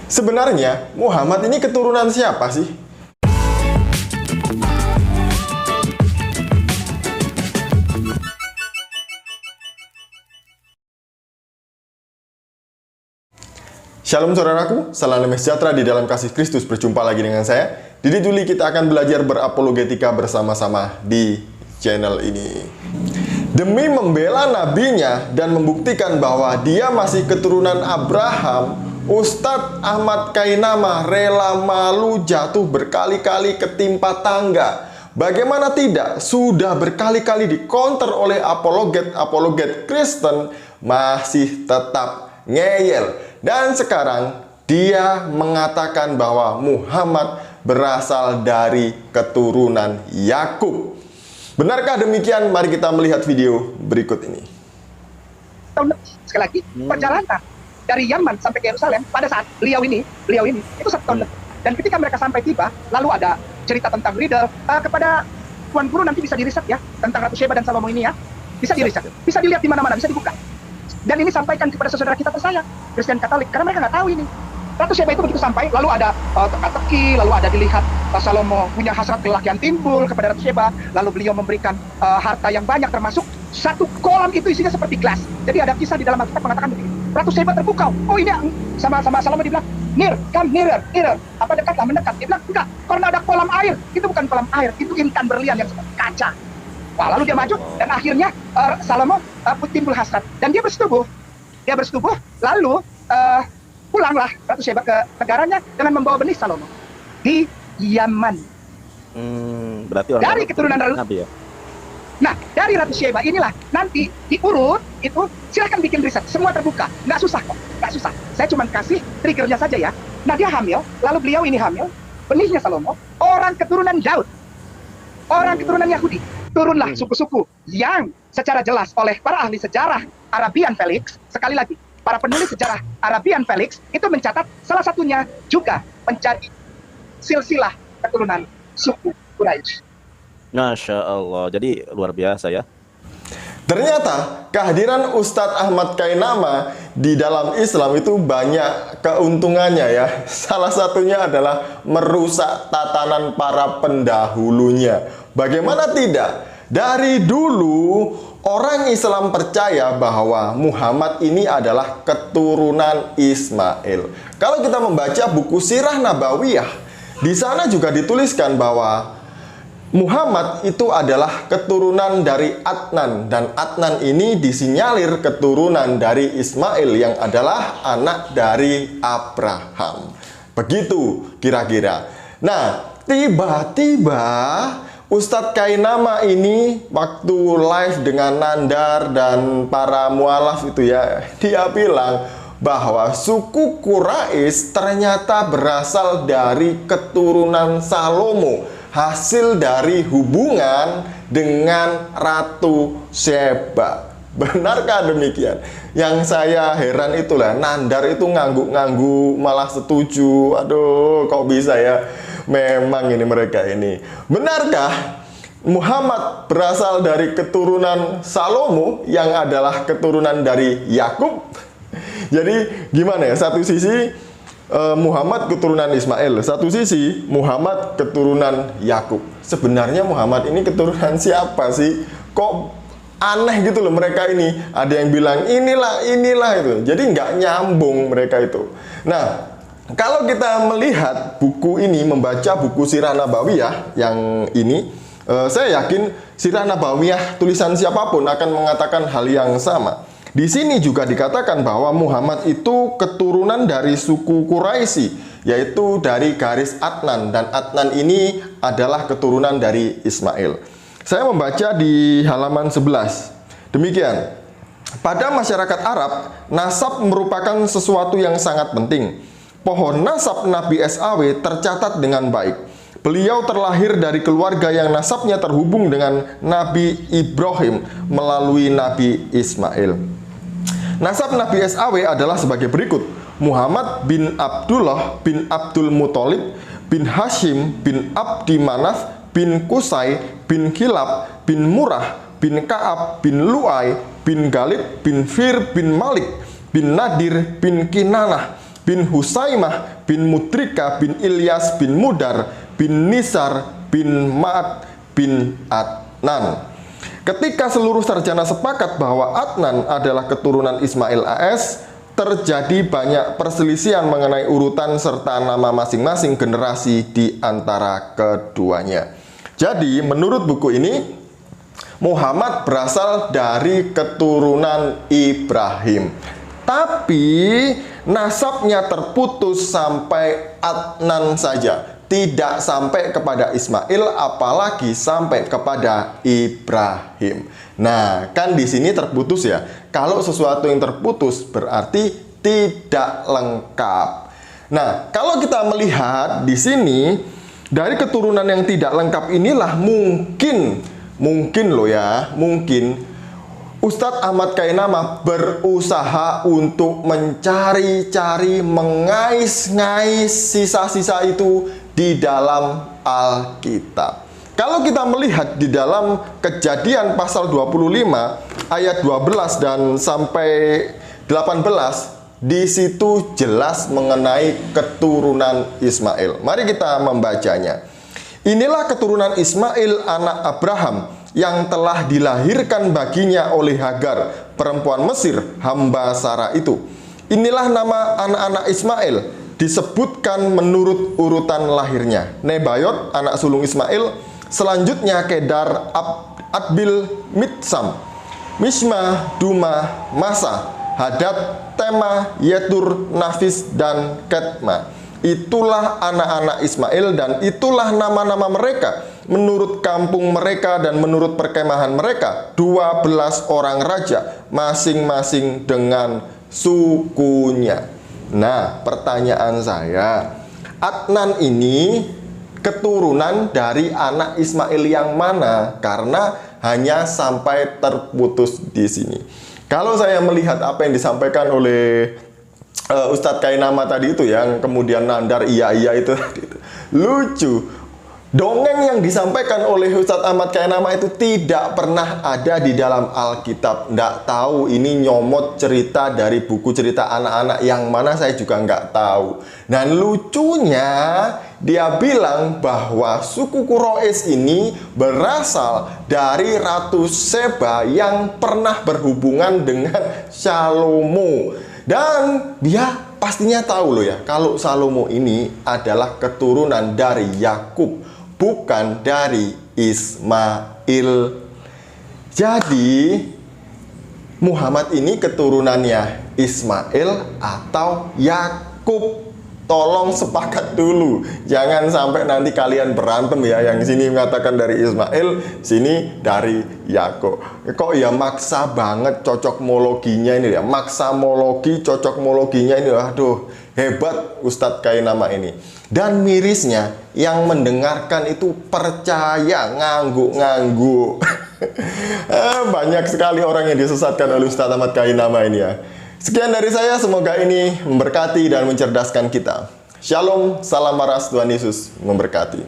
Sebenarnya Muhammad ini keturunan siapa sih? Shalom saudaraku, salam damai sejahtera di dalam kasih Kristus. Berjumpa lagi dengan saya, Didi Juli. Kita akan belajar berapologetika bersama-sama di channel ini. Demi membela nabinya dan membuktikan bahwa dia masih keturunan Abraham, Ustadz Ahmad Kainama rela malu jatuh berkali-kali ketimpa tangga. Bagaimana tidak, sudah berkali-kali dikonter oleh apologet Kristen, masih tetap ngeyel. Dan sekarang dia mengatakan bahwa Muhammad berasal dari keturunan Yakub. Benarkah demikian? Mari kita melihat video berikut ini. Sekali lagi, perjalanan dari Yaman sampai ke Yerusalem pada saat beliau ini itu 1 tahun lebih. Dan ketika mereka sampai tiba, lalu ada cerita tentang riddle. Kepada Tuan Guru nanti bisa diriset ya tentang Ratu Sheba dan Salomo ini ya. Bisa diriset, bisa dilihat di mana-mana, bisa dibuka. Dan ini sampaikan kepada saudara kita tersayang, Kristen Katolik, karena mereka nggak tahu ini. Ratu Sheba itu begitu sampai, lalu ada teka-teki, lalu ada dilihat Salomo punya hasrat kelakian timbul kepada Ratu Sheba, lalu beliau memberikan harta yang banyak, termasuk satu kolam itu isinya seperti gelas. Jadi ada kisah di dalam Alkitab mengatakan begini, Ratu Sheba terpukau. Oh ini sama Salomo dibilang, come nearer. Apa dekatlah, mendekat. Dia bilang, enggak, karena ada kolam air. Itu bukan kolam air, itu intan berlian yang seperti kaca. Wah, lalu dia maju dan akhirnya Salomo timbul hasrat dan dia bersetubuh. Lalu pulanglah Ratu Sheba ke negaranya dengan membawa benih Salomo di Yaman. Berarti orang dari keturunan Nabi ya. Nah, dari Ratu Sheba inilah nanti diurut itu, silahkan bikin riset, semua terbuka, nggak susah kok, nggak susah. Saya cuma kasih triggernya saja ya. Nah, dia hamil, lalu beliau ini hamil, benihnya Salomo, orang keturunan Daud, orang keturunan Yahudi. Turunlah suku-suku yang secara jelas oleh para ahli sejarah Arabian Felix, sekali lagi, para penulis sejarah Arabian Felix itu mencatat salah satunya juga menjadi silsilah keturunan suku Quraisy. Masya Allah, jadi luar biasa ya. Ternyata kehadiran Ustadz Ahmad Kainama di dalam Islam itu banyak keuntungannya ya. Salah satunya adalah merusak tatanan para pendahulunya. Bagaimana tidak? Dari dulu orang Islam percaya bahwa Muhammad ini adalah keturunan Ismail. Kalau kita membaca buku Sirah Nabawiyah, di sana juga dituliskan bahwa Muhammad itu adalah keturunan dari Adnan, dan Adnan ini disinyalir keturunan dari Ismail yang adalah anak dari Abraham. Begitu kira-kira. Nah, tiba-tiba Ustadz Kainama ini waktu live dengan Nandar dan para mualaf itu ya, dia bilang bahwa suku Quraisy ternyata berasal dari keturunan Salomo, hasil dari hubungan dengan Ratu Sheba. Benarkah demikian? Yang saya heran itulah, Nandar itu ngangguk-ngangguk malah setuju. Aduh, kok bisa ya? Memang ini mereka ini. Benarkah Muhammad berasal dari keturunan Salomo yang adalah keturunan dari Yakub? Jadi gimana ya? Satu sisi Muhammad keturunan Ismail, satu sisi Muhammad keturunan Yakub. Sebenarnya Muhammad ini keturunan siapa sih? Kok aneh gitu loh mereka ini. Ada yang bilang inilah itu. Jadi nggak nyambung mereka itu. Nah, kalau kita melihat buku ini, membaca buku Sirah Nabawiyah yang ini, saya yakin Sirah Nabawiyah tulisan siapapun akan mengatakan hal yang sama. Di sini juga dikatakan bahwa Muhammad itu keturunan dari suku Quraisy, yaitu dari garis Adnan, dan Adnan ini adalah keturunan dari Ismail. Saya membaca di halaman 11. Demikian. Pada masyarakat Arab, nasab merupakan sesuatu yang sangat penting. Pohon nasab Nabi SAW tercatat dengan baik. Beliau terlahir dari keluarga yang nasabnya terhubung dengan Nabi Ibrahim melalui Nabi Ismail. Nasab Nabi SAW adalah sebagai berikut: Muhammad bin Abdullah bin Abdul Muthalib bin Hashim bin Abdi Manaf bin Qusay bin Kilab bin Murrah bin Ka'ab bin Lu'ay bin Galib bin Fir bin Malik bin Nadir bin Kinanah bin Husaimah bin Mudrika bin Ilyas bin Mudar bin Nisar bin Ma'ad bin Adnan. Ketika seluruh sarjana sepakat bahwa Adnan adalah keturunan Ismail AS, terjadi banyak perselisihan mengenai urutan serta nama masing-masing generasi di antara keduanya. Jadi menurut buku ini, Muhammad berasal dari keturunan Ibrahim, tapi nasabnya terputus sampai Adnan saja, tidak sampai kepada Ismail, apalagi sampai kepada Ibrahim. Nah, kan di sini terputus ya. Kalau sesuatu yang terputus berarti tidak lengkap. Nah, kalau kita melihat di sini, dari keturunan yang tidak lengkap inilah mungkin loh ya, mungkin Ustadz Ahmad Kainama berusaha untuk mencari-cari, mengais-ngais sisa-sisa itu di dalam Alkitab. Kalau kita melihat di dalam Kejadian pasal 25 ayat 12 dan sampai 18, di situ jelas mengenai keturunan Ismail. Mari kita membacanya. Inilah keturunan Ismail anak Abraham yang telah dilahirkan baginya oleh Hagar, perempuan Mesir, hamba Sarah itu. Inilah nama anak-anak Ismail, disebutkan menurut urutan lahirnya. Nebayot, anak sulung Ismail, selanjutnya Kedar, Adbil, Mitsam, Mishma, Duma, Masa, Hadad, Tema, Yetur, Nafis, dan Ketma. Itulah anak-anak Ismail dan itulah nama-nama mereka menurut kampung mereka dan menurut perkemahan mereka, 12 orang raja, masing-masing dengan sukunya. Nah, pertanyaan saya, Adnan ini keturunan dari anak Ismail yang mana? Karena hanya sampai terputus di sini. Kalau saya melihat apa yang disampaikan oleh Ustadz Kainama tadi itu, yang kemudian nandar iya itu lucu. Dongeng yang disampaikan oleh Ustadz Ahmad Kainama itu tidak pernah ada di dalam Alkitab. Nggak tahu ini nyomot cerita dari buku cerita anak-anak yang mana, saya juga nggak tahu. Dan lucunya dia bilang bahwa suku Quraisy ini berasal dari Ratu Seba yang pernah berhubungan dengan Salomo. Dan dia pastinya tahu loh ya, kalau Salomo ini adalah keturunan dari Yakub, bukan dari Ismail. Jadi Muhammad ini keturunannya Ismail atau Yakub? Tolong sepakat dulu, jangan sampai nanti kalian berantem ya. Yang sini mengatakan dari Ismail, sini dari Yakub. Kok ya maksa banget cocokmologinya ini ya, maksamologi, cocokmologinya ini. Aduh, hebat Ustadz Kainama ini. Dan mirisnya, yang mendengarkan itu percaya, ngangguk-ngangguk. Banyak sekali orang yang disesatkan oleh Ustadz Ahmad Kainama ini ya. Sekian dari saya, semoga ini memberkati dan mencerdaskan kita. Shalom, salam waras, Tuhan Yesus memberkati.